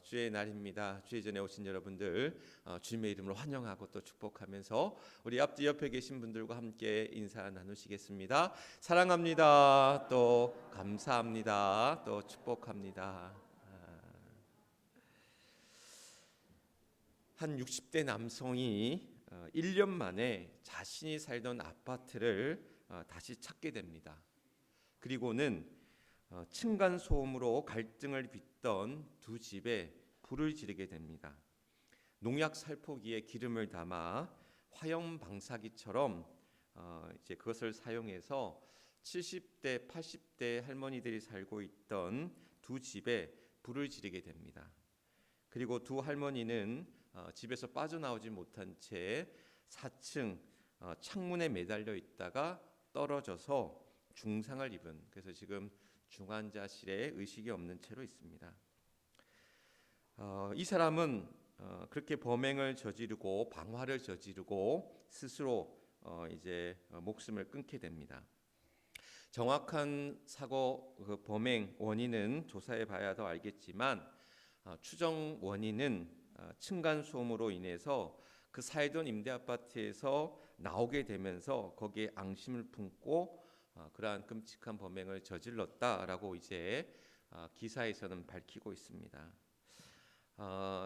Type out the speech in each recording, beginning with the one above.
주의 날입니다. 주의 전에 오신 여러분들 주님의 이름으로 환영하고 또 축복하면서 우리 앞뒤 옆에 계신 분들과 함께 인사 나누시겠습니다. 사랑합니다. 또 감사합니다. 또 축복합니다. 한 60대 남성이 1년 만에 자신이 살던 아파트를 다시 찾게 됩니다. 그리고는 층간 소음으로 갈등을 빚던 두 집에 불을 지르게 됩니다. 농약 살포기에 기름을 담아 화형 방사기처럼 이제 그것을 사용해서 70대, 80대 할머니들이 살고 있던 두 집에 불을 지르게 됩니다. 그리고 두 할머니는 집에서 빠져나오지 못한 채 4층 창문에 매달려 있다가 떨어져서 중상을 입은, 그래서 지금 중환자실에 의식이 없는 채로 있습니다. 이 사람은 그렇게 범행을 저지르고 방화를 저지르고 스스로 이제 목숨을 끊게 됩니다. 정확한 사고 범행 원인은 조사해 봐야 더 알겠지만 추정 원인은 층간 소음으로 인해서 그 살던 임대 아파트에서 나오게 되면서 거기에 앙심을 품고 그러한 끔찍한 범행을 저질렀다라고 이제 기사에서는 밝히고 있습니다.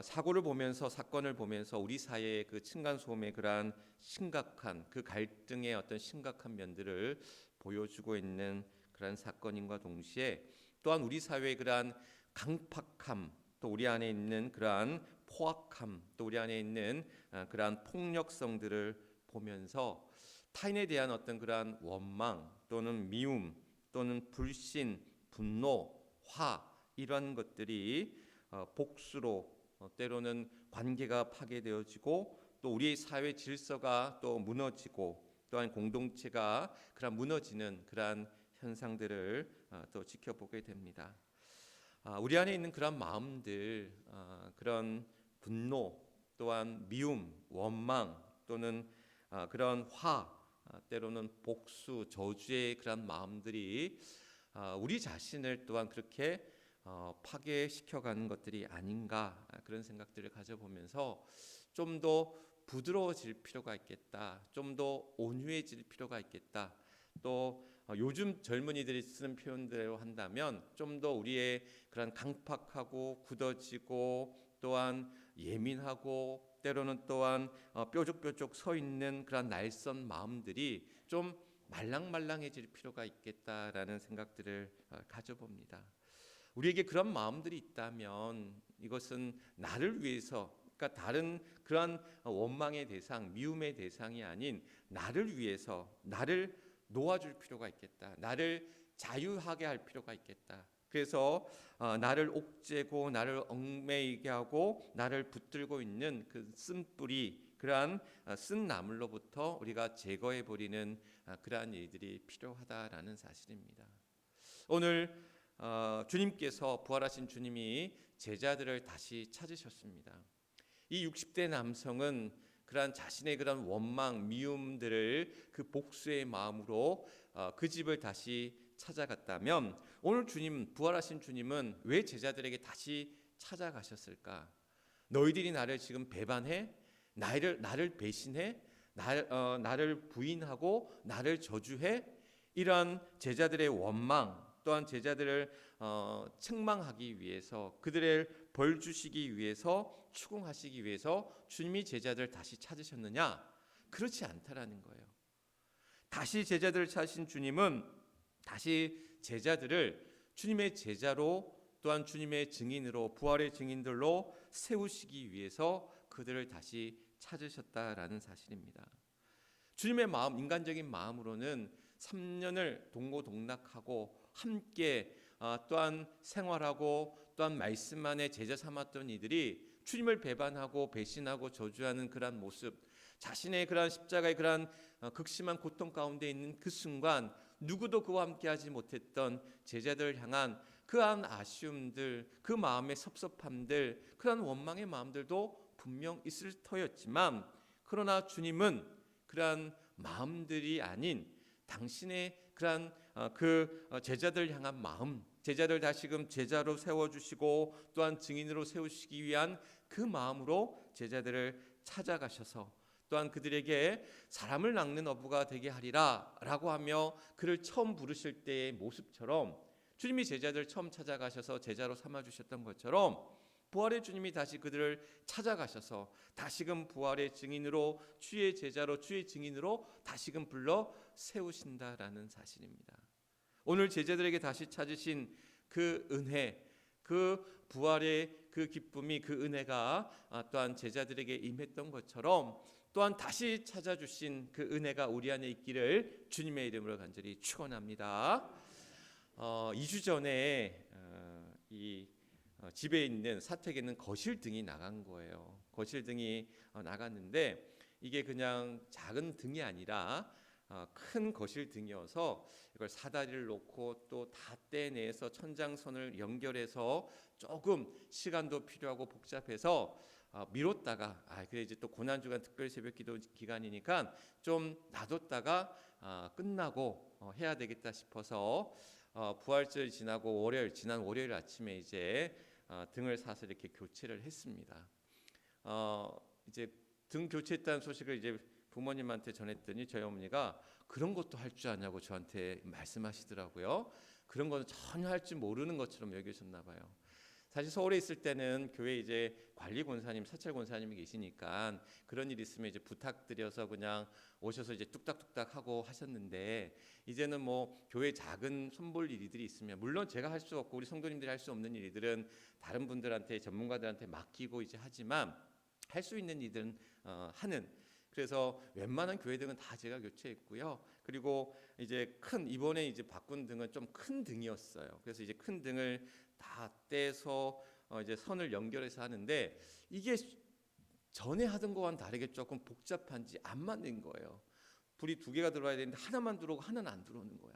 사고를 보면서, 사건을 보면서 우리 사회의 그 층간 소음의 그러한 심각한 그 갈등의 어떤 심각한 면들을 보여주고 있는 그러한 사건인과 동시에 또한 우리 사회의 그러한 강팍함, 또 우리 안에 있는 그러한 포악함, 또 우리 안에 있는 그러한 폭력성들을 보면서 타인에 대한 어떤 그러한 원망 또는 미움 또는 불신, 분노, 화, 이런 것들이 복수로 때로는 관계가 파괴되어지고 또 우리의 사회 질서가 또 무너지고 또한 공동체가 그런 무너지는 그러한 현상들을 또 지켜보게 됩니다. 우리 안에 있는 그런 마음들, 그런 분노 또한 미움, 원망 또는 그런 화, 때로는 복수, 저주의 그런 마음들이 우리 자신을 또한 그렇게 파괴시켜가는 것들이 아닌가, 그런 생각들을 가져보면서 좀 더 부드러워질 필요가 있겠다, 좀 더 온유해질 필요가 있겠다, 또 요즘 젊은이들이 쓰는 표현대로 한다면 좀 더 우리의 그런 강팍하고 굳어지고 또한 예민하고 때로는 또한 뾰족뾰족 서 있는 그런 날선 마음들이 좀 말랑말랑해질 필요가 있겠다라는 생각들을 가져봅니다. 우리에게 그런 마음들이 있다면 이것은 나를 위해서, 그러니까 다른 그러한 원망의 대상, 미움의 대상이 아닌 나를 위해서 나를 놓아줄 필요가 있겠다, 나를 자유하게 할 필요가 있겠다. 그래서 나를 옥죄고 나를 얽매이게 하고 나를 붙들고 있는 그 쓴뿌리, 그러한 쓴 나물로부터 우리가 제거해 버리는 그러한 일들이 필요하다라는 사실입니다. 오늘 주님께서, 부활하신 주님이 제자들을 다시 찾으셨습니다. 이 60대 남성은 그러한 자신의 그런 원망, 미움들을 그 복수의 마음으로 그 집을 다시 찾아갔다면 오늘 주님, 부활하신 주님은 왜 제자들에게 다시 찾아가셨을까? 너희들이 나를 지금 배반해? 나를 배신해? 나를 부인하고 나를 저주해? 이러한 제자들의 원망, 또한 제자들을 책망하기 위해서, 그들을 벌 주시기 위해서, 추궁하시기 위해서 주님이 제자들을 다시 찾으셨느냐? 그렇지 않다라는 거예요. 다시 제자들을 찾으신 주님은 다시 제자들을 주님의 제자로, 또한 주님의 증인으로, 부활의 증인들로 세우시기 위해서 그들을 다시 찾으셨다라는 사실입니다. 주님의 마음, 인간적인 마음으로는 3년을 동고동락하고 함께 또한 생활하고 또한 말씀 안에 제자 삼았던 이들이 주님을 배반하고 배신하고 저주하는 그러한 모습, 자신의 그러한 십자가의 그러한 극심한 고통 가운데 있는 그 순간 누구도 그와 함께하지 못했던 제자들을 향한 그러한 아쉬움들, 그 마음의 섭섭함들, 그러한 원망의 마음들도 분명 있을 터였지만, 그러나 주님은 그러한 마음들이 아닌 당신의 그러한 제자들 향한 마음, 제자들 다시금 제자로 세워주시고 또한 증인으로 세우시기 위한 그 마음으로 제자들을 찾아가셔서 또한 그들에게 사람을 낚는 어부가 되게 하리라 라고 하며 그를 처음 부르실 때의 모습처럼 주님이 제자들 처음 찾아가셔서 제자로 삼아주셨던 것처럼 부활의 주님이 다시 그들을 찾아가셔서 다시금 부활의 증인으로 주의 제자로 주의 증인으로 다시금 불러 세우신다라는 사실입니다. 오늘 제자들에게 다시 찾으신 그 은혜, 그 부활의 그 기쁨이 그 은혜가 또한 제자들에게 임했던 것처럼 또한 다시 찾아주신 그 은혜가 우리 안에 있기를 주님의 이름으로 간절히 축원합니다. 2주 전에 집에 있는 사택에 있는 거실등이 나간 거예요. 거실등이 나갔는데 이게 그냥 작은 등이 아니라 큰 거실등이어서 이걸 사다리를 놓고 또 다 떼내서 천장선을 연결해서 조금 시간도 필요하고 복잡해서 미뤘다가 그래 이제 또 고난주간 특별 새벽기도 기간이니까 좀 놔뒀다가 끝나고 해야 되겠다 싶어서 부활절 지나고 지난 월요일 아침에 이제 등을 사서 이렇게 교체를 했습니다. 이제 등 교체했다는 소식을 이제 부모님한테 전했더니 저희 어머니가 그런 것도 할 줄 아냐고 저한테 말씀하시더라고요. 그런 거는 전혀 할 줄 모르는 것처럼 여기셨나 봐요. 사실 서울에 있을 때는 교회 이제 관리 권사님, 사찰 권사님이 계시니까 그런 일 있으면 이제 부탁드려서 그냥 오셔서 이제 뚝딱뚝딱 하고 하셨는데 이제는 뭐 교회 작은 손볼 일들이 있으면 물론 제가 할 수 없고 우리 성도님들이 할 수 없는 일들은 다른 분들한테 전문가들한테 맡기고 이제 하지만 할 수 있는 일들은 하는. 그래서 웬만한 교회등은 다 제가 교체했고요. 그리고 이제 이번에 이제 바꾼 등은 좀 큰 등이었어요. 그래서 이제 큰 등을 다 떼서 이제 선을 연결해서 하는데 이게 전에 하던 거와는 다르게 조금 복잡한지 안 맞는 거예요. 불이 2개가 들어와야 되는데 하나만 들어오고 하나는 안 들어오는 거야.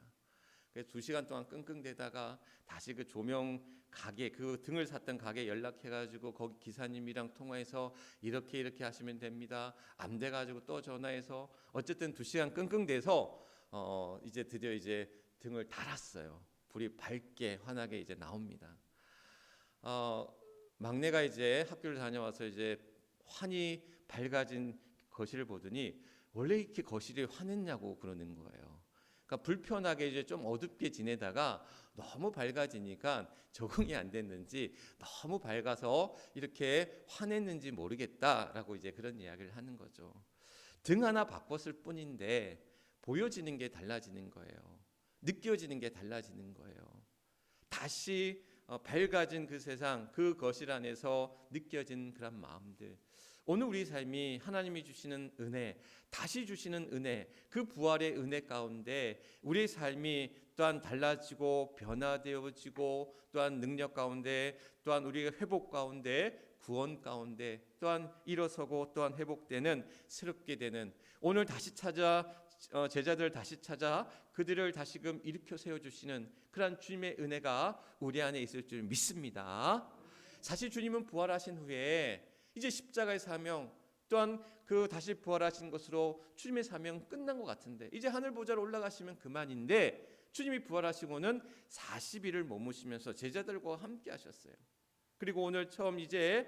그래서 2시간 동안 끙끙대다가 다시 그 조명 가게 그 등을 샀던 가게 연락해가지고 거기 기사님이랑 통화해서 이렇게 하시면 됩니다. 안 돼가지고 또 전화해서 어쨌든 2시간 끙끙대서 이제 드디어 이제 등을 달았어요. 불이 밝게 환하게 이제 나옵니다. 막내가 이제 학교를 다녀와서 이제 환히 밝아진 거실을 보더니 원래 이렇게 거실이 환했냐고 그러는 거예요. 그러니까 불편하게 이제 좀 어둡게 지내다가 너무 밝아지니까 적응이 안 됐는지 너무 밝아서 이렇게 환했는지 모르겠다라고 이제 그런 이야기를 하는 거죠. 등 하나 바꿨을 뿐인데 보여지는 게 달라지는 거예요. 느껴지는 게 달라지는 거예요. 다시 밝아진 그 세상, 그 거실 안에서 느껴진 그런 마음들. 오늘 우리 삶이 하나님이 주시는 은혜, 다시 주시는 은혜, 그 부활의 은혜 가운데 우리의 삶이 또한 달라지고 변화되어지고 또한 능력 가운데 또한 우리의 회복 가운데 구원 가운데 또한 일어서고 또한 회복되는 새롭게 되는 오늘 다시 제자들을 다시 찾아 그들을 다시금 일으켜 세워주시는 그러한 주님의 은혜가 우리 안에 있을 줄 믿습니다. 사실 주님은 부활하신 후에 이제 십자가의 사명 또한 그 다시 부활하신 것으로 주님의 사명 끝난 것 같은데 이제 하늘 보좌로 올라가시면 그만인데 주님이 부활하시고는 40일을 머무시면서 제자들과 함께 하셨어요. 그리고 오늘 처음 이제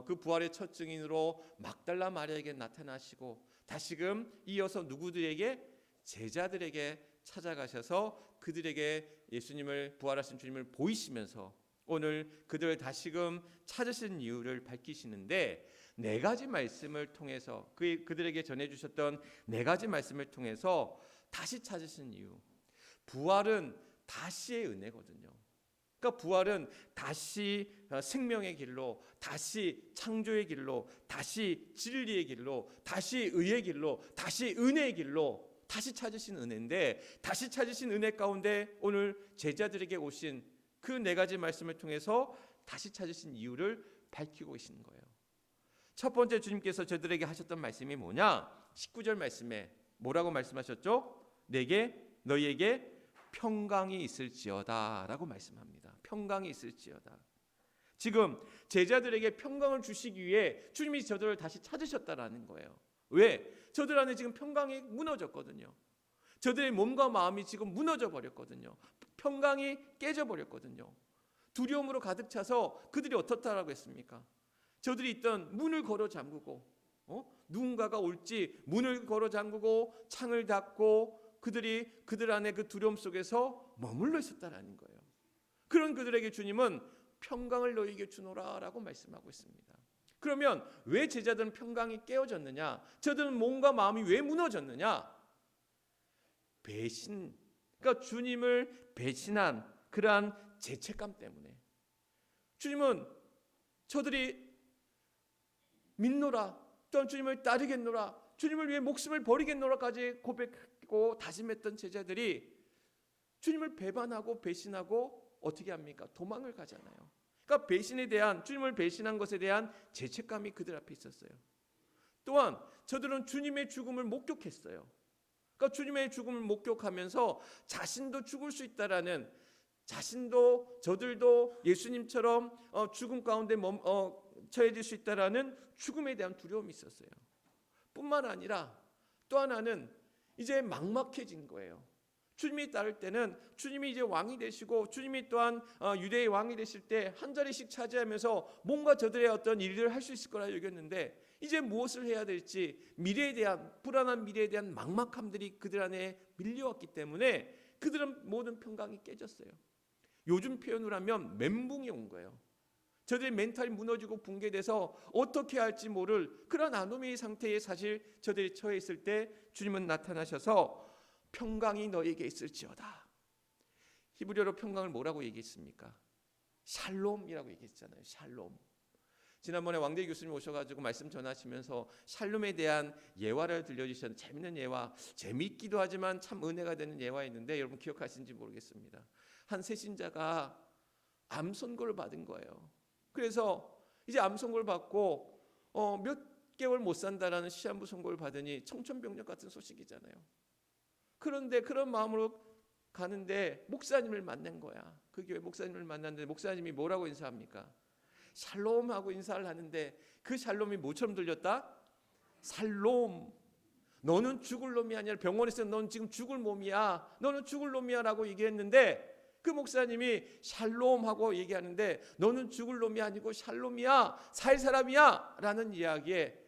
그 부활의 첫 증인으로 막달라 마리아에게 나타나시고 다시금 이어서 누구들에게 제자들에게 찾아가셔서 그들에게 예수님을 부활하신 주님을 보이시면서 오늘 그들을 다시금 찾으신 이유를 밝히시는데 4가지 말씀을 통해서 그들에게 전해주셨던 4가지 말씀을 통해서 다시 찾으신 이유. 부활은 다시의 은혜거든요. 그러니까 부활은 다시 생명의 길로, 다시 창조의 길로, 다시 진리의 길로, 다시 의의 길로, 다시 은혜의 길로 다시 찾으신 은혜인데 다시 찾으신 은혜 가운데 오늘 제자들에게 오신 그 4가지 말씀을 통해서 다시 찾으신 이유를 밝히고 계시는 거예요. 첫 번째 주님께서 저들에게 하셨던 말씀이 뭐냐? 19절 말씀에 뭐라고 말씀하셨죠? 너희에게 평강이 있을지어다 라고 말씀합니다. 평강이 있을지어다. 지금 제자들에게 평강을 주시기 위해 주님이 저들을 다시 찾으셨다라는 거예요. 왜? 저들 안에 지금 평강이 무너졌거든요. 저들의 몸과 마음이 지금 무너져 버렸거든요. 평강이 깨져 버렸거든요. 두려움으로 가득 차서 그들이 어떻다라고 했습니까? 저들이 있던 문을 걸어 잠그고 누군가가 올지 문을 걸어 잠그고 창을 닫고 그들이 그들 안에 그 두려움 속에서 머물러 있었다라는 거예요. 그런 그들에게 주님은 평강을 너희에게 주노라라고 말씀하고 있습니다. 그러면 왜 제자들은 평강이 깨어졌느냐? 저들은 몸과 마음이 왜 무너졌느냐? 배신, 그러니까 주님을 배신한 그러한 죄책감 때문에. 주님은 저들이 믿노라, 또한 주님을 따르겠노라, 주님을 위해 목숨을 버리겠노라까지 고백하고 다짐했던 제자들이 주님을 배반하고 배신하고 어떻게 합니까? 도망을 가잖아요. 그러니까 배신에 대한, 주님을 배신한 것에 대한 죄책감이 그들 앞에 있었어요. 또한 저들은 주님의 죽음을 목격했어요. 그러니까 주님의 죽음을 목격하면서 자신도 죽을 수 있다라는, 자신도 저들도 예수님처럼 죽음 가운데 처해질 수 있다라는 죽음에 대한 두려움이 있었어요. 뿐만 아니라 또 하나는 이제 막막해진 거예요. 주님이 따를 때는 주님이 이제 왕이 되시고 주님이 또한 유대의 왕이 되실 때 한 자리씩 차지하면서 뭔가 저들의 어떤 일을 할 수 있을 거라 여겼는데 이제 무엇을 해야 될지, 미래에 대한, 불안한 미래에 대한 막막함들이 그들 안에 밀려왔기 때문에 그들은 모든 평강이 깨졌어요. 요즘 표현으로 하면 멘붕이 온 거예요. 저들의 멘탈이 무너지고 붕괴돼서 어떻게 할지 모를 그런 아노미의 상태에 사실 저들이 처해 있을 때 주님은 나타나셔서 평강이 너에게 있을지어다. 히브리어로 평강을 뭐라고 얘기했습니까? 샬롬이라고 얘기했잖아요. 샬롬. 지난번에 왕대 교수님 오셔가지고 말씀 전하시면서 샬롬에 대한 예화를 들려주셨는데 재밌는 예화, 재미있기도 하지만 참 은혜가 되는 예화 있는데 여러분 기억하시는지 모르겠습니다. 한 세신자가 암 선고를 받은 거예요. 그래서 이제 암 선고를 받고 몇 개월 못 산다라는 시한부 선고를 받으니 청천벽력 같은 소식이잖아요. 그런데 그런 마음으로 가는데 목사님을 만난 거야. 그 교회 목사님을 만났는데 목사님이 뭐라고 인사합니까? 샬롬하고 인사를 하는데 그 샬롬이 뭐처럼 들렸다? 살롬. 너는 죽을 놈이 아니라, 병원에서 넌 지금 죽을 몸이야. 너는 죽을 놈이야 라고 얘기했는데 그 목사님이 샬롬하고 얘기하는데 너는 죽을 놈이 아니고 샬롬이야, 살 사람이야 라는 이야기에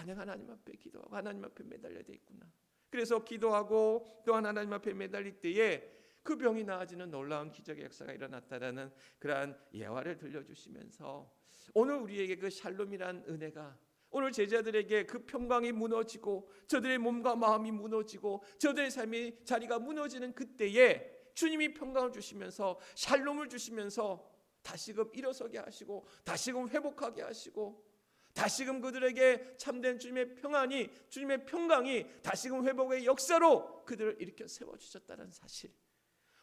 내가 하나님 앞에 기도하고 하나님 앞에 매달려야 돼 있구나. 그래서 기도하고 또한 하나님 앞에 매달릴 때에 그 병이 나아지는 놀라운 기적의 역사가 일어났다라는 그러한 예화를 들려주시면서 오늘 우리에게 그 샬롬이란 은혜가, 오늘 제자들에게 그 평강이 무너지고 저들의 몸과 마음이 무너지고 저들의 삶의 자리가 무너지는 그때에 주님이 평강을 주시면서 샬롬을 주시면서 다시금 일어서게 하시고 다시금 회복하게 하시고 다시금 그들에게 참된 주님의 평안이, 주님의 평강이 다시금 회복의 역사로 그들을 일으켜 세워주셨다는 사실,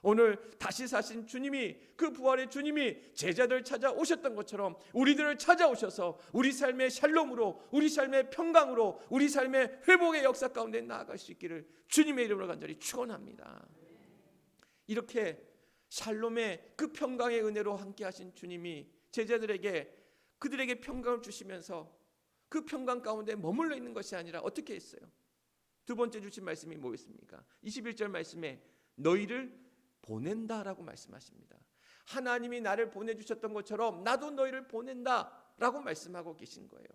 오늘 다시 사신 주님이, 그 부활의 주님이 제자들 찾아오셨던 것처럼 우리들을 찾아오셔서 우리 삶의 샬롬으로, 우리 삶의 평강으로, 우리 삶의 회복의 역사 가운데 나아갈 수 있기를 주님의 이름으로 간절히 축원합니다. 이렇게 샬롬의 그 평강의 은혜로 함께 하신 주님이 제자들에게, 그들에게 평강을 주시면서 그 평강 가운데 머물러 있는 것이 아니라 어떻게 했어요? 두 번째 주신 말씀이 뭐였습니까? 21절 말씀에 너희를 보낸다라고 말씀하십니다. 하나님이 나를 보내주셨던 것처럼 나도 너희를 보낸다라고 말씀하고 계신 거예요.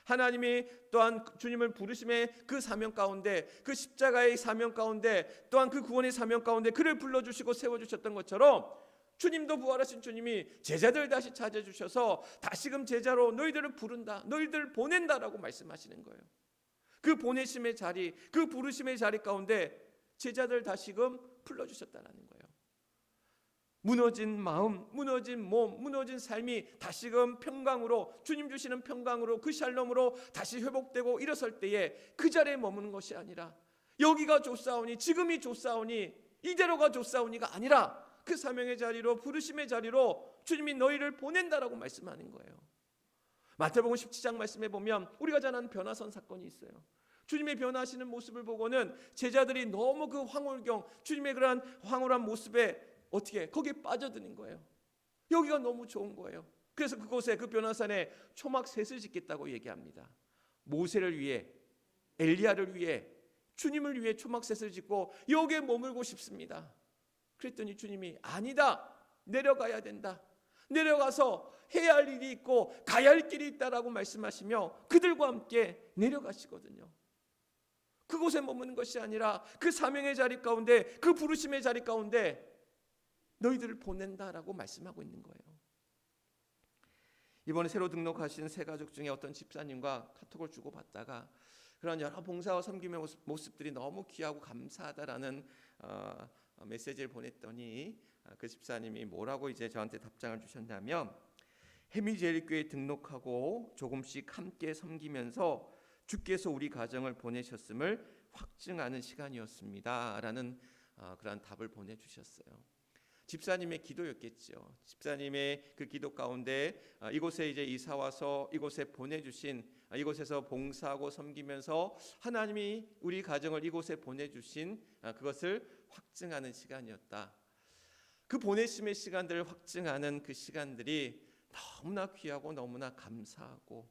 하나님이 또한 주님을 부르심의 그 사명 가운데, 그 십자가의 사명 가운데, 또한 그 구원의 사명 가운데 그를 불러주시고 세워주셨던 것처럼 주님도, 부활하신 주님이 제자들 다시 찾아주셔서 다시금 제자로 너희들을 부른다, 너희들을 보낸다라고 말씀하시는 거예요. 그 보내심의 자리, 그 부르심의 자리 가운데 제자들 다시금 불러주셨다는 거예요. 무너진 마음, 무너진 몸, 무너진 삶이 다시금 평강으로, 주님 주시는 평강으로, 그 샬롬으로 다시 회복되고 일어설 때에 그 자리에 머무는 것이 아니라 여기가 좋사오니, 지금이 좋사오니, 이대로가 좋사오니가 아니라 그 사명의 자리로, 부르심의 자리로 주님이 너희를 보낸다라고 말씀하는 거예요. 마태복음 17장 말씀에 보면 우리가 잘 아는 변화선 사건이 있어요. 주님의 변화하시는 모습을 보고는 제자들이 너무 그 황홀경, 주님의 그러한 황홀한 모습에 어떻게 거기에 빠져드는 거예요. 여기가 너무 좋은 거예요. 그래서 그곳에, 그 변화산에 초막 셋을 짓겠다고 얘기합니다. 모세를 위해, 엘리야를 위해, 주님을 위해 초막셋을 짓고 여기에 머물고 싶습니다. 그랬더니 주님이 아니다, 내려가야 된다, 내려가서 해야 할 일이 있고 가야 할 길이 있다라고 말씀하시며 그들과 함께 내려가시거든요. 그곳에 머무는 것이 아니라 그 사명의 자리 가운데, 그 부르심의 자리 가운데 너희들을 보낸다라고 말씀하고 있는 거예요. 이번에 새로 등록하신 새 가족 중에 어떤 집사님과 카톡을 주고받다가 그런 여러 봉사와 섬김의 모습들이 너무 귀하고 감사하다라는 메시지를 보냈더니 그 집사님이 뭐라고 이제 저한테 답장을 주셨냐면, 해미제일교회에 등록하고 조금씩 함께 섬기면서 주께서 우리 가정을 보내셨음을 확증하는 시간이었습니다라는 그런 답을 보내주셨어요. 집사님의 기도였겠죠. 집사님의 그 기도 가운데 이곳에 이제 이사 와서 이곳에 보내주신, 이곳에서 봉사하고 섬기면서 하나님이 우리 가정을 이곳에 보내주신 그것을 확증하는 시간이었다. 그 보내심의 시간들을 확증하는 그 시간들이 너무나 귀하고 너무나 감사하고,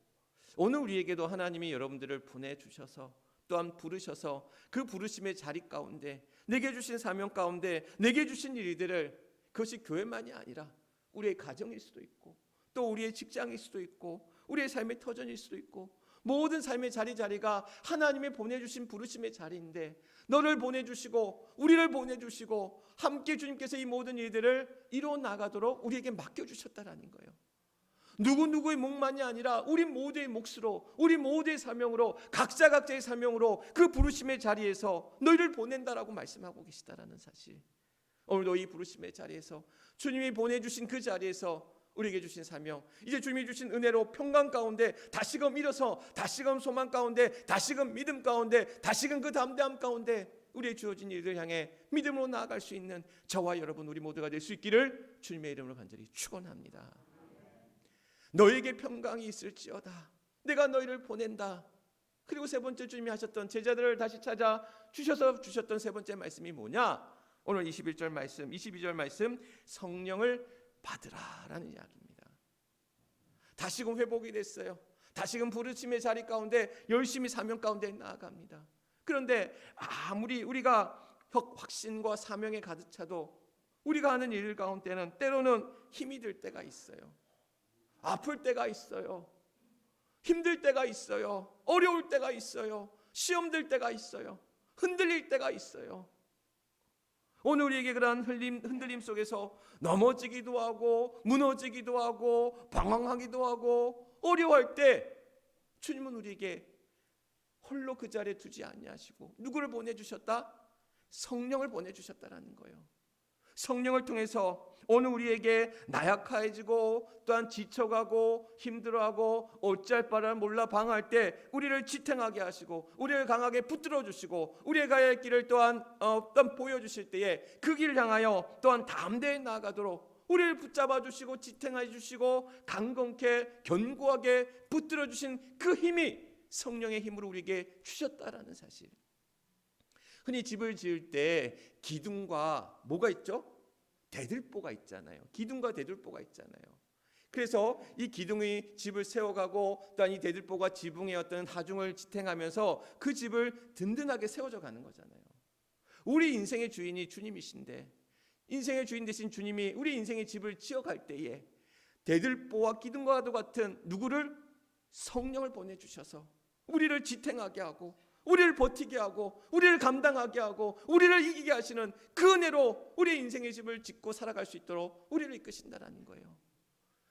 오늘 우리에게도 하나님이 여러분들을 보내주셔서 또한 부르셔서 그 부르심의 자리 가운데, 내게 주신 사명 가운데 내게 주신 일들을, 그것이 교회만이 아니라 우리의 가정일 수도 있고 또 우리의 직장일 수도 있고 우리의 삶의 터전일 수도 있고, 모든 삶의 자리가 하나님의 보내주신 부르심의 자리인데, 너를 보내주시고 우리를 보내주시고 함께 주님께서 이 모든 일들을 이루어 나가도록 우리에게 맡겨주셨다라는 거예요. 누구의 몫만이 아니라 우리 모두의 몫으로, 우리 모두의 사명으로, 각자의 사명으로 그 부르심의 자리에서 너희를 보낸다라고 말씀하고 계시다라는 사실. 오늘도 이 부르심의 자리에서, 주님이 보내주신 그 자리에서 우리에게 주신 사명, 이제 주님이 주신 은혜로 평강 가운데 다시금 일어서, 다시금 소망 가운데, 다시금 믿음 가운데, 다시금 그 담대함 가운데 우리의 주어진 일을 향해 믿음으로 나아갈 수 있는 저와 여러분 우리 모두가 될 수 있기를 주님의 이름으로 간절히 축원합니다. 너에게 평강이 있을지어다, 내가 너희를 보낸다. 그리고 세 번째 주님이 하셨던, 제자들을 다시 찾아 주셔서 주셨던 세 번째 말씀이 뭐냐? 오늘 21절 말씀, 22절 말씀, 성령을 받으라라는 이야기입니다. 다시금 회복이 됐어요. 다시금 부르심의 자리 가운데 열심히 사명 가운데 나아갑니다. 그런데 아무리 우리가 확신과 사명에 가득 차도 우리가 하는 일 가운데는 때로는 힘이 들 때가 있어요. 아플 때가 있어요. 힘들 때가 있어요. 어려울 때가 있어요. 시험 들 때가 있어요. 흔들릴 때가 있어요. 오늘 우리에게 그러한 흔들림 속에서 넘어지기도 하고 무너지기도 하고 방황하기도 하고 어려워할 때, 주님은 우리에게 홀로 그 자리에 두지 아니하시고 누구를 보내주셨다? 성령을 보내주셨다라는 거예요. 성령을 통해서 오늘 우리에게 나약해지고 또한 지쳐가고 힘들어하고 어찌할 바를 몰라 방황할 때 우리를 지탱하게 하시고 우리를 강하게 붙들어 주시고 우리의 가야 할 길을 또한 보여주실 때에 그 길을 향하여 또한 담대히 나아가도록 우리를 붙잡아 주시고 지탱해 주시고 강건케 견고하게 붙들어 주신 그 힘이 성령의 힘으로 우리에게 주셨다라는 사실. 흔히 집을 지을 때 기둥과 뭐가 있죠? 대들보가 있잖아요. 기둥과 대들보가 있잖아요. 그래서 이 기둥이 집을 세워가고 또한 이 대들보가 지붕의 어떤 하중을 지탱하면서 그 집을 든든하게 세워져 가는 거잖아요. 우리 인생의 주인이 주님이신데, 인생의 주인 되신 주님이 우리 인생의 집을 지어갈 때에 대들보와 기둥과도 같은 누구를? 성령을 보내주셔서 우리를 지탱하게 하고 우리를 버티게 하고 우리를 감당하게 하고 우리를 이기게 하시는 그 은혜로 우리의 인생의 집을 짓고 살아갈 수 있도록 우리를 이끄신다라는 거예요.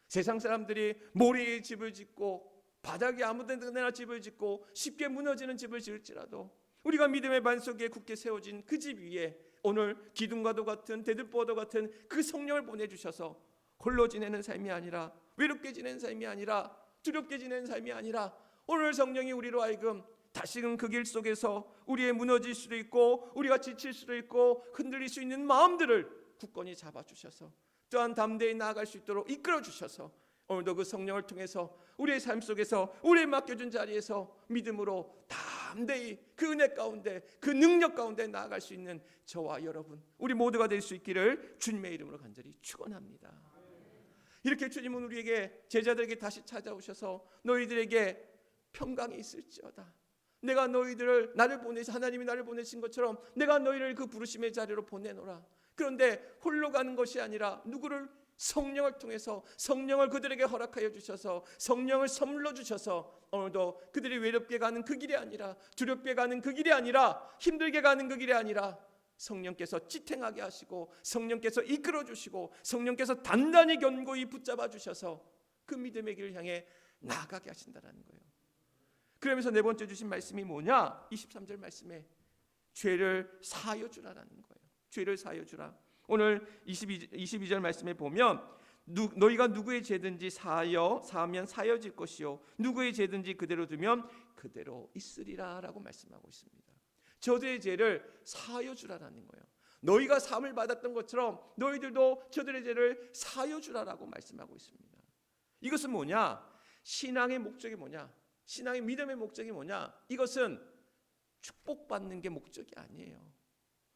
세상 사람들이 모래의 집을 짓고 바닥에 아무 데나 집을 짓고 쉽게 무너지는 집을 지을지라도 우리가 믿음의 반석에 굳게 세워진 그 집 위에 오늘 기둥과도 같은 대들보와도 같은 그 성령을 보내주셔서 홀로 지내는 삶이 아니라, 외롭게 지내는 삶이 아니라, 두렵게 지내는 삶이 아니라, 오늘 성령이 우리로 하여금 다시금 그 길 속에서 우리의 무너질 수도 있고 우리가 지칠 수도 있고 흔들릴 수 있는 마음들을 굳건히 잡아주셔서 또한 담대히 나아갈 수 있도록 이끌어주셔서 오늘도 그 성령을 통해서 우리의 삶 속에서 우리의 맡겨준 자리에서 믿음으로 담대히 그 은혜 가운데 그 능력 가운데 나아갈 수 있는 저와 여러분 우리 모두가 될 수 있기를 주님의 이름으로 간절히 축원합니다. 이렇게 주님은 우리에게, 제자들에게 다시 찾아오셔서 너희들에게 평강이 있을지어다, 내가 너희들을 하나님이 나를 보내신 것처럼 내가 너희를 그 부르심의 자리로 보내노라. 그런데 홀로 가는 것이 아니라 누구를? 성령을 통해서 성령을 그들에게 허락하여 주셔서 성령을 선물로 주셔서 오늘도 그들이 외롭게 가는 그 길이 아니라 두렵게 가는 그 길이 아니라 힘들게 가는 그 길이 아니라 성령께서 지탱하게 하시고 성령께서 이끌어 주시고 성령께서 단단히 견고히 붙잡아 주셔서 그 믿음의 길을 향해 나아가게 하신다는 거예요. 그러면서 네 번째 주신 말씀이 뭐냐? 23절 말씀에 죄를 사하여 주라라는 거예요. 죄를 사하여 주라. 오늘 22절 말씀에 보면 너희가 누구의 죄든지 사하면 사여질 것이요 누구의 죄든지 그대로 두면 그대로 있으리라 라고 말씀하고 있습니다. 저들의 죄를 사하여 주라라는 거예요. 너희가 사함을 받았던 것처럼 너희들도 저들의 죄를 사하여 주라라고 말씀하고 있습니다. 이것은 뭐냐? 신앙의 목적이 뭐냐? 신앙의 믿음의 목적이 뭐냐? 이것은 축복받는 게 목적이 아니에요.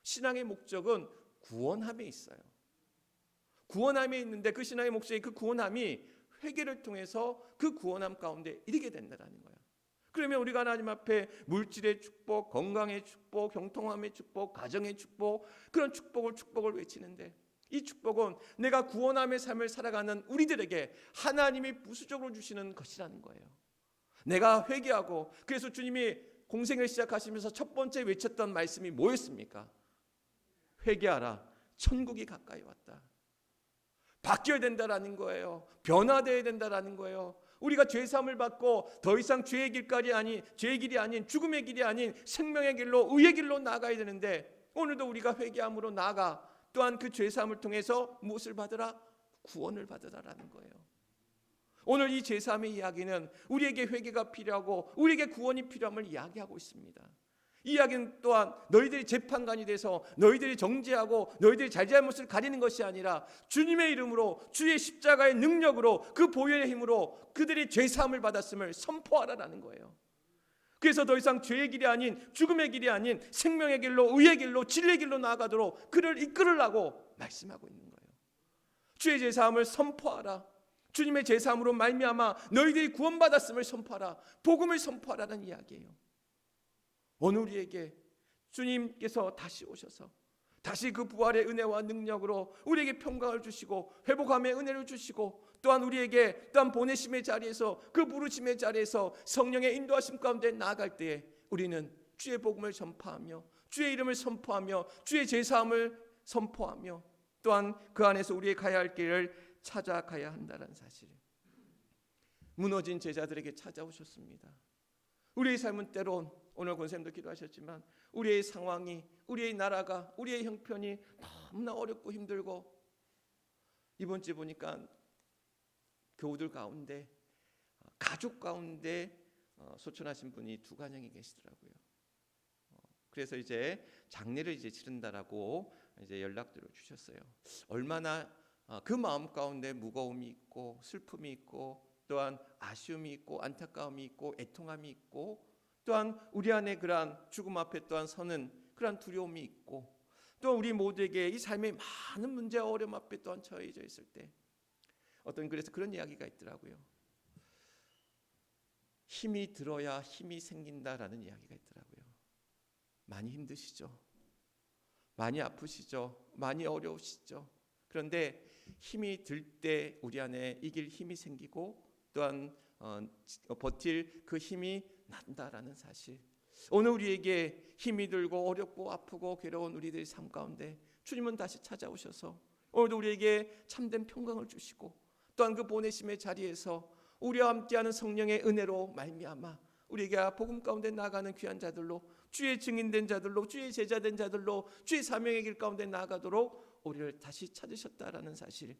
신앙의 목적은 구원함에 있어요. 구원함에 있는데 그 신앙의 목적이 그 구원함이 회개를 통해서 그 구원함 가운데 이르게 된다는 거예요. 그러면 우리가 하나님 앞에 물질의 축복, 건강의 축복, 형통함의 축복, 가정의 축복, 그런 축복을 외치는데 이 축복은 내가 구원함의 삶을 살아가는 우리들에게 하나님이 부수적으로 주시는 것이라는 거예요. 내가 회개하고 그래서 주님이 공생을 시작하시면서 첫 번째 외쳤던 말씀이 뭐였습니까? 회개하라. 천국이 가까이 왔다. 바뀌어야 된다라는 거예요. 변화되어야 된다라는 거예요. 우리가 죄 사함을 받고 더 이상 죄의 길이 아닌 죽음의 길이 아닌 생명의 길로 의의 길로 나아가야 되는데 오늘도 우리가 회개함으로 나아가 또한 그 죄 사함을 통해서 무엇을 받으라? 구원을 받으라라는 거예요. 오늘 이 죄 사함의 이야기는 우리에게 회개가 필요하고 우리에게 구원이 필요함을 이야기하고 있습니다. 이 이야기는 또한 너희들이 재판관이 돼서 너희들이 정죄하고 너희들이 잘잘못을 가리는 것이 아니라 주님의 이름으로 주의 십자가의 능력으로 그 보혈의 힘으로 그들이 죄사함을 받았음을 선포하라라는 거예요. 그래서 더 이상 죄의 길이 아닌 죽음의 길이 아닌 생명의 길로 의의 길로 진리의 길로 나아가도록 그를 이끌으라고 말씀하고 있는 거예요. 주의 죄사함을 선포하라. 주님의 죄사함으로 말미암아 너희들이 구원받았음을 선포하라. 복음을 선포하라는 이야기예요. 오늘 우리에게 주님께서 다시 오셔서 다시 그 부활의 은혜와 능력으로 우리에게 평강을 주시고 회복함의 은혜를 주시고 또한 우리에게 또한 보내심의 자리에서 그 부르심의 자리에서 성령의 인도하심 가운데 나아갈 때에 우리는 주의 복음을 전파하며 주의 이름을 선포하며 주의 제사함을 선포하며 또한 그 안에서 우리의 가야 할 길을 찾아가야 한다는 사실. 무너진 제자들에게 찾아오셨습니다. 우리의 삶은 때론 오늘 권사님도 기도하셨지만 우리의 상황이 우리의 나라가 우리의 형편이 너무나 어렵고 힘들고 이번 주에 보니까 교우들 가운데 가족 가운데 소천하신 분이 2가정이 계시더라고요. 그래서 이제 장례를 이제 치른다라고 이제 연락들을 주셨어요. 얼마나 그 마음 가운데 무거움이 있고 슬픔이 있고 또한 아쉬움이 있고 안타까움이 있고 애통함이 있고 또한 우리 안에 그러한 죽음 앞에 또한 서는 그러한 두려움이 있고 또 우리 모두에게 이 삶의 많은 문제와 어려움 앞에 또한 처해져 있을 때 그래서 그런 이야기가 있더라고요. 힘이 들어야 힘이 생긴다라는 이야기가 있더라고요. 많이 힘드시죠? 많이 아프시죠? 많이 어려우시죠? 그런데 힘이 들 때 우리 안에 이길 힘이 생기고 또한 버틸 그 힘이 난다라는 사실. 오늘 우리에게 힘이 들고 어렵고 아프고 괴로운 우리들의 삶 가운데 주님은 다시 찾아오셔서 오늘도 우리에게 참된 평강을 주시고 또한 그 보내심의 자리에서 우리와 함께하는 성령의 은혜로 말미암아 우리에게 복음 가운데 나아가는 귀한 자들로 주의 증인된 자들로 주의 제자된 자들로 주의 사명의 길 가운데 나아가도록 우리를 다시 찾으셨다라는 사실.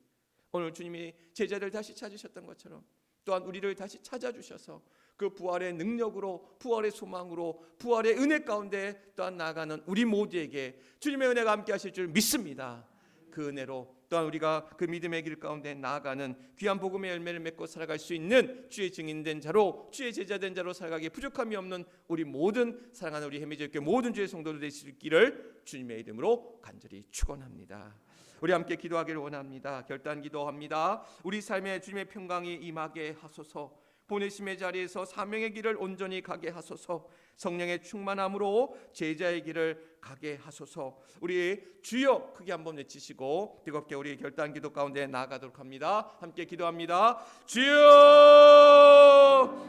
오늘 주님이 제자를 다시 찾으셨던 것처럼 또한 우리를 다시 찾아주셔서 그 부활의 능력으로 부활의 소망으로 부활의 은혜 가운데 또한 나아가는 우리 모두에게 주님의 은혜가 함께 하실 줄 믿습니다. 그 은혜로 또한 우리가 그 믿음의 길 가운데 나아가는 귀한 복음의 열매를 맺고 살아갈 수 있는 주의 증인된 자로 주의 제자된 자로 살아가기에 부족함이 없는 우리 모든 사랑하는 우리 해미제교회 모든 주의 성도들 되시기를 주님의 이름으로 간절히 축원합니다. 우리 함께 기도하기를 원합니다. 결단 기도합니다. 우리 삶에 주님의 평강이 임하게 하소서. 보내심의 자리에서 사명의 길을 온전히 가게 하소서. 성령의 충만함으로 제자의 길을 가게 하소서. 우리 주여 크게 한번 외치시고 뜨겁게 우리 결단 기도 가운데 나아가도록 합니다. 함께 기도합니다. 주여,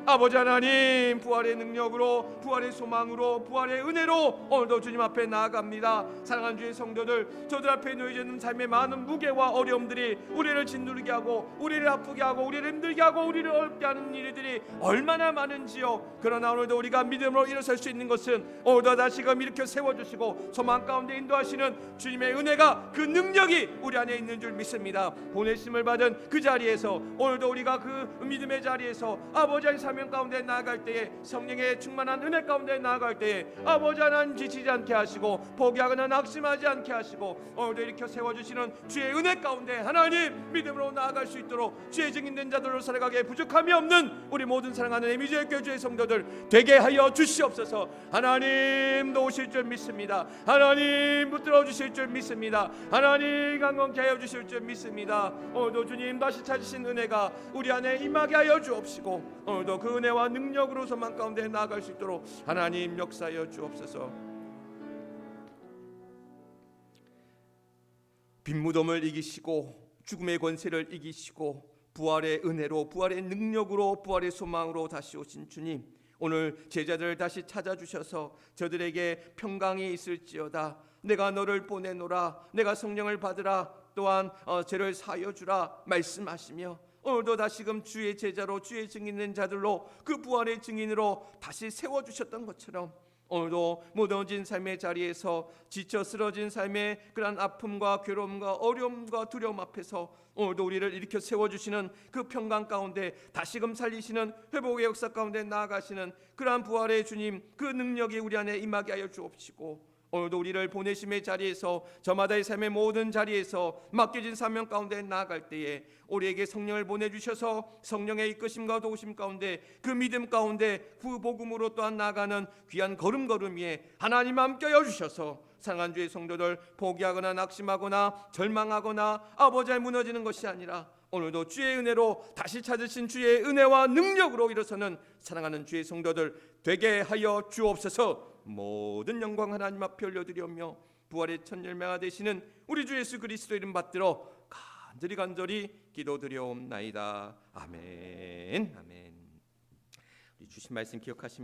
아버지 하나님, 부활의 능력으로, 부활의 소망으로, 부활의 은혜로 오늘도 주님 앞에 나아갑니다. 사랑하는 주의 성도들, 저들 앞에 놓여져 있는 삶의 많은 무게와 어려움들이 우리를 짓누르게 하고, 우리를 아프게 하고, 우리를 힘들게 하고, 우리를 어렵게 하는 일들이 얼마나 많은지요. 그러나 오늘도 우리가 믿음으로 일어설 수 있는 것은 오늘도 다시금 일으켜 세워주시고 소망 가운데 인도하시는 주님의 은혜가, 그 능력이 우리 안에 있는 줄 믿습니다. 보내심을 받은 그 자리에서 오늘도 우리가 그 믿음의 자리에서 아버지의 사명 가운데 나아갈 때에, 성령의 충만한 은혜 가운데 나아갈 때에 아버지 하나님 지치지 않게 하시고 포기하거나 낙심하지 않게 하시고 오늘도 일으켜 세워주시는 주의 은혜 가운데 하나님 믿음으로 나아갈 수 있도록 주의 증인된 자들로 살아가게 부족함이 없는 우리 모든 사랑하는 에미지엘 교회의 성도들 되게 하여 주시옵소서. 하나님 도우실 줄 믿습니다. 하나님 붙들어 주실 줄 믿습니다. 하나님 강건케 하여 주실 줄 믿습니다. 오늘도 주님 다시 찾으신 은혜가 우리 안에 임하게 하여 주옵시고 오늘도 그 은혜와 능력으로 소망 가운데 나아갈 수 있도록 하나님 역사하여 주옵소서. 빈 무덤을 이기시고 죽음의 권세를 이기시고 부활의 은혜로, 부활의 능력으로, 부활의 소망으로 다시 오신 주님, 오늘 제자들을 다시 찾아주셔서 저들에게 평강이 있을지어다, 내가 너를 보내노라, 내가 성령을 받으라, 또한 죄를 사하여 주라 말씀하시며 오늘도 다시금 주의 제자로, 주의 증인된 자들로, 그 부활의 증인으로 다시 세워주셨던 것처럼 오늘도 무너진 삶의 자리에서, 지쳐 쓰러진 삶의 그러한 아픔과 괴로움과 어려움과 두려움 앞에서 오늘도 우리를 일으켜 세워주시는 그 평강 가운데 다시금 살리시는 회복의 역사 가운데 나아가시는 그러한 부활의 주님, 그 능력이 우리 안에 임하게 하여 주옵시고 오늘도 우리를 보내심의 자리에서, 저마다의 삶의 모든 자리에서 맡겨진 사명 가운데 나아갈 때에 우리에게 성령을 보내주셔서 성령의 이끄심과 도우심 가운데, 그 믿음 가운데 그 복음으로 또한 나아가는 귀한 걸음걸음 위에 하나님 함께 해주셔서 사랑하는 주의 성도들, 포기하거나 낙심하거나 절망하거나 아버지에 무너지는 것이 아니라 오늘도 주의 은혜로 다시 찾으신 주의 은혜와 능력으로 일어서는 사랑하는 주의 성도들 되게 하여 주옵소서. 모든 영광 하나님 앞에 올려드리오며 부활의 첫 열매가 되시는 우리 주 예수 그리스도 이름 받들어 간절히 기도드려옵나이다. 아멘. 아멘. 우리 주신 말씀 기억하시면